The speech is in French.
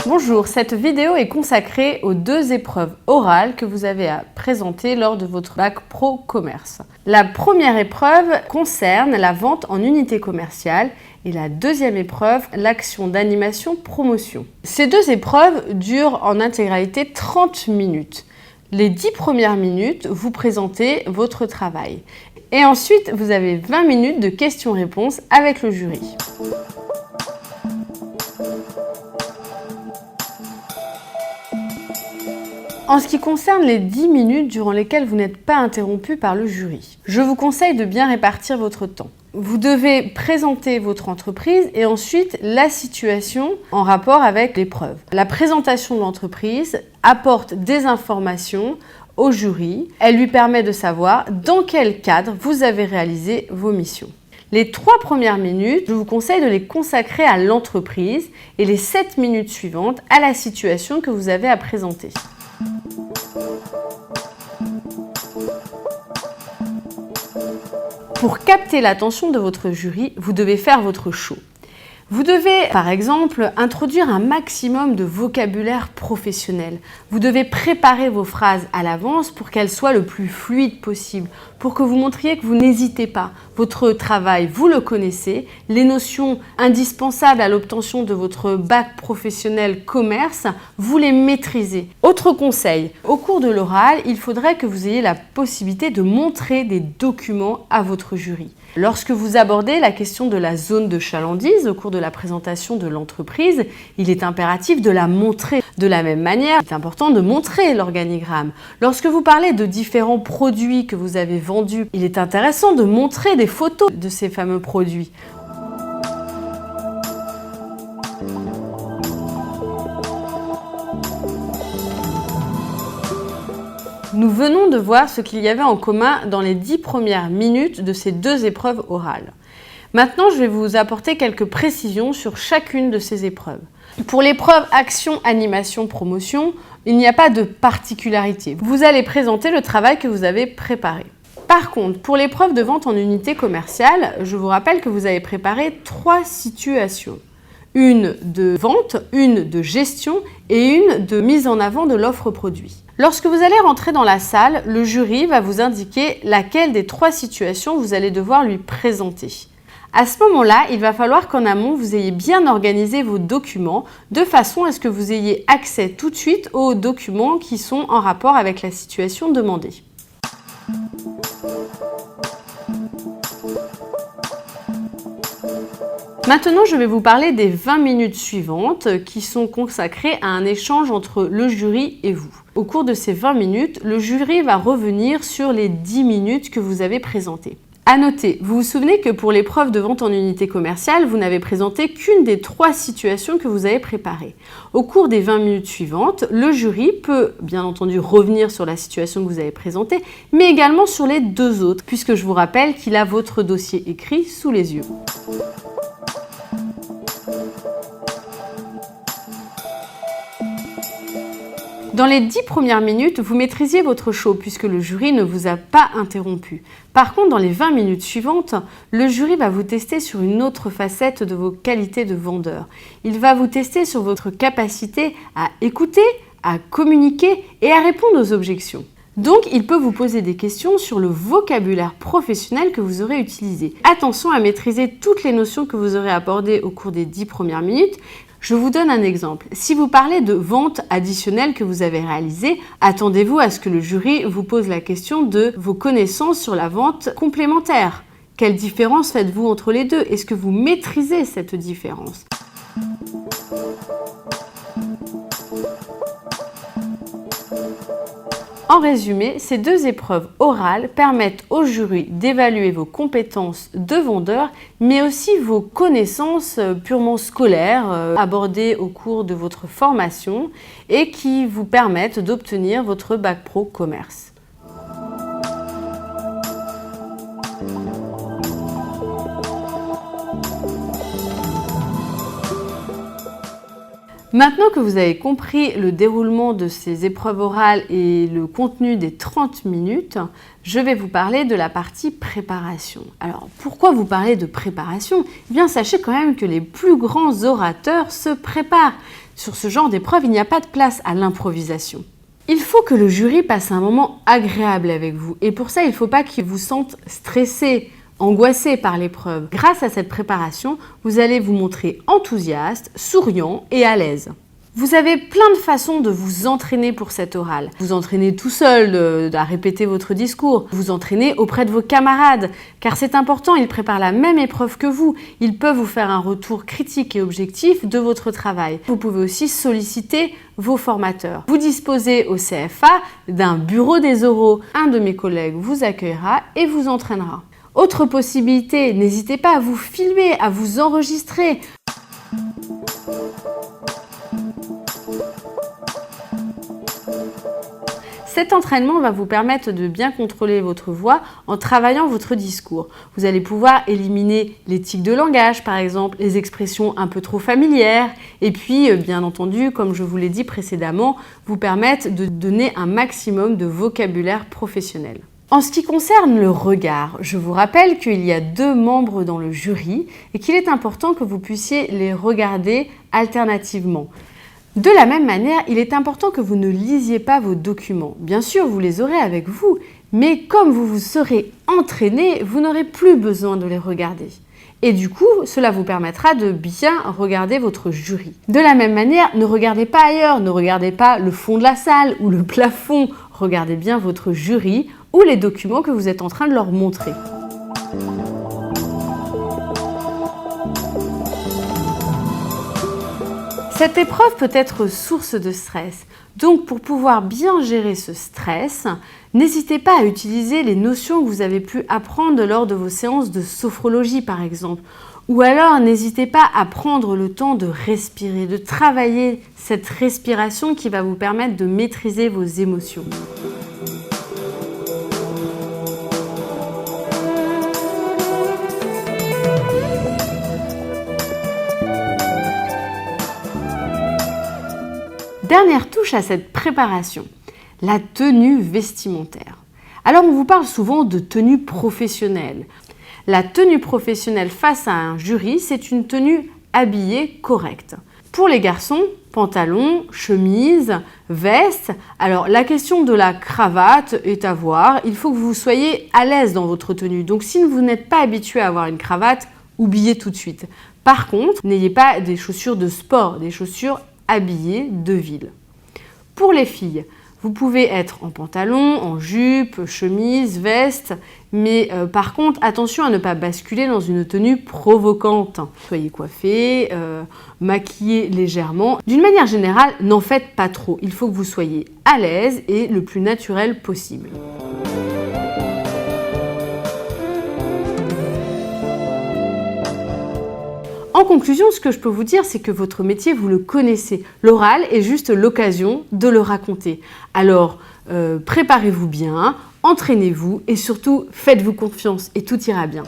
Bonjour, cette vidéo est consacrée aux 2 épreuves orales que vous avez à présenter lors de votre bac pro commerce. La première épreuve concerne la vente en unité commerciale et la deuxième épreuve, l'action d'animation promotion. Ces 2 épreuves durent en intégralité 30 minutes. Les 10 premières minutes, vous présentez votre travail. Et ensuite, vous avez 20 minutes de questions-réponses avec le jury. En ce qui concerne les 10 minutes durant lesquelles vous n'êtes pas interrompu par le jury, je vous conseille de bien répartir votre temps. Vous devez présenter votre entreprise et ensuite la situation en rapport avec l'épreuve. La présentation de l'entreprise apporte des informations au jury. Elle lui permet de savoir dans quel cadre vous avez réalisé vos missions. Les 3 premières minutes, je vous conseille de les consacrer à l'entreprise et les 7 minutes suivantes à la situation que vous avez à présenter. Pour capter l'attention de votre jury, vous devez faire votre show. Vous devez, par exemple, introduire un maximum de vocabulaire professionnel. Vous devez préparer vos phrases à l'avance pour qu'elles soient le plus fluides possible, pour que vous montriez que vous n'hésitez pas. Votre travail, vous le connaissez, les notions indispensables à l'obtention de votre bac professionnel commerce, vous les maîtrisez. Autre conseil, au cours de l'oral, il faudrait que vous ayez la possibilité de montrer des documents à votre jury. Lorsque vous abordez la question de la zone de chalandise au cours de la présentation de l'entreprise, il est impératif de la montrer. De la même manière, il est important de montrer l'organigramme. Lorsque vous parlez de différents produits que vous avez vendus, il est intéressant de montrer des photos de ces fameux produits. Nous venons de voir ce qu'il y avait en commun dans les 10 premières minutes de ces 2 épreuves orales. Maintenant, je vais vous apporter quelques précisions sur chacune de ces épreuves. Pour l'épreuve action, animation, promotion, il n'y a pas de particularité. Vous allez présenter le travail que vous avez préparé. Par contre, pour l'épreuve de vente en unité commerciale, je vous rappelle que vous avez préparé 3 situations. Une de vente, une de gestion et une de mise en avant de l'offre produit. Lorsque vous allez rentrer dans la salle, le jury va vous indiquer laquelle des 3 situations vous allez devoir lui présenter. À ce moment-là, il va falloir qu'en amont, vous ayez bien organisé vos documents de façon à ce que vous ayez accès tout de suite aux documents qui sont en rapport avec la situation demandée. Maintenant, je vais vous parler des 20 minutes suivantes qui sont consacrées à un échange entre le jury et vous. Au cours de ces 20 minutes, le jury va revenir sur les 10 minutes que vous avez présentées. À noter, vous vous souvenez que pour l'épreuve de vente en unité commerciale, vous n'avez présenté qu'une des 3 situations que vous avez préparées. Au cours des 20 minutes suivantes, le jury peut bien entendu revenir sur la situation que vous avez présentée, mais également sur les 2 autres, puisque je vous rappelle qu'il a votre dossier écrit sous les yeux. Dans les 10 premières minutes, vous maîtrisiez votre show puisque le jury ne vous a pas interrompu. Par contre, dans les 20 minutes suivantes, le jury va vous tester sur une autre facette de vos qualités de vendeur. Il va vous tester sur votre capacité à écouter, à communiquer et à répondre aux objections. Donc, il peut vous poser des questions sur le vocabulaire professionnel que vous aurez utilisé. Attention à maîtriser toutes les notions que vous aurez abordées au cours des 10 premières minutes. Je vous donne un exemple. Si vous parlez de vente additionnelle que vous avez réalisée, attendez-vous à ce que le jury vous pose la question de vos connaissances sur la vente complémentaire. Quelle différence faites-vous entre les deux? Est-ce que vous maîtrisez cette différence? En résumé, ces 2 épreuves orales permettent au jury d'évaluer vos compétences de vendeur, mais aussi vos connaissances purement scolaires abordées au cours de votre formation et qui vous permettent d'obtenir votre bac pro commerce. Maintenant que vous avez compris le déroulement de ces épreuves orales et le contenu des 30 minutes, je vais vous parler de la partie préparation. Alors, pourquoi vous parler de préparation? Eh bien, sachez quand même que les plus grands orateurs se préparent. Sur ce genre d'épreuve, il n'y a pas de place à l'improvisation. Il faut que le jury passe un moment agréable avec vous et pour ça, il ne faut pas qu'il vous sente stressé, angoissé par l'épreuve. Grâce à cette préparation, vous allez vous montrer enthousiaste, souriant et à l'aise. Vous avez plein de façons de vous entraîner pour cet oral. Vous entraînez tout seul à répéter votre discours. Vous entraînez auprès de vos camarades, car c'est important, ils préparent la même épreuve que vous. Ils peuvent vous faire un retour critique et objectif de votre travail. Vous pouvez aussi solliciter vos formateurs. Vous disposez au CFA d'un bureau des oraux. Un de mes collègues vous accueillera et vous entraînera. Autre possibilité, n'hésitez pas à vous filmer, à vous enregistrer. Cet entraînement va vous permettre de bien contrôler votre voix en travaillant votre discours. Vous allez pouvoir éliminer les tics de langage, par exemple, les expressions un peu trop familières, et puis, bien entendu, comme je vous l'ai dit précédemment, vous permettre de donner un maximum de vocabulaire professionnel. En ce qui concerne le regard, je vous rappelle qu'il y a 2 membres dans le jury et qu'il est important que vous puissiez les regarder alternativement. De la même manière, il est important que vous ne lisiez pas vos documents. Bien sûr, vous les aurez avec vous, mais comme vous vous serez entraîné, vous n'aurez plus besoin de les regarder. Et du coup, cela vous permettra de bien regarder votre jury. De la même manière, ne regardez pas ailleurs, ne regardez pas le fond de la salle ou le plafond. Regardez bien votre jury ou les documents que vous êtes en train de leur montrer. Cette épreuve peut être source de stress. Donc, pour pouvoir bien gérer ce stress, n'hésitez pas à utiliser les notions que vous avez pu apprendre lors de vos séances de sophrologie, par exemple. Ou alors, n'hésitez pas à prendre le temps de respirer, de travailler cette respiration qui va vous permettre de maîtriser vos émotions. Dernière touche à cette préparation, la tenue vestimentaire. Alors on vous parle souvent de tenue professionnelle. La tenue professionnelle face à un jury, c'est une tenue habillée correcte. Pour les garçons, pantalon, chemise, veste. Alors la question de la cravate est à voir. Il faut que vous soyez à l'aise dans votre tenue. Donc si vous n'êtes pas habitué à avoir une cravate, oubliez tout de suite. Par contre, n'ayez pas des chaussures de sport, des chaussures habillées de ville. Pour les filles, vous pouvez être en pantalon, en jupe, chemise, veste, mais par contre, attention à ne pas basculer dans une tenue provocante. Soyez coiffés, maquillés légèrement. D'une manière générale, n'en faites pas trop. Il faut que vous soyez à l'aise et le plus naturel possible. En conclusion, ce que je peux vous dire, c'est que votre métier, vous le connaissez. L'oral est juste l'occasion de le raconter. Alors, préparez-vous bien, entraînez-vous et surtout, faites-vous confiance et tout ira bien.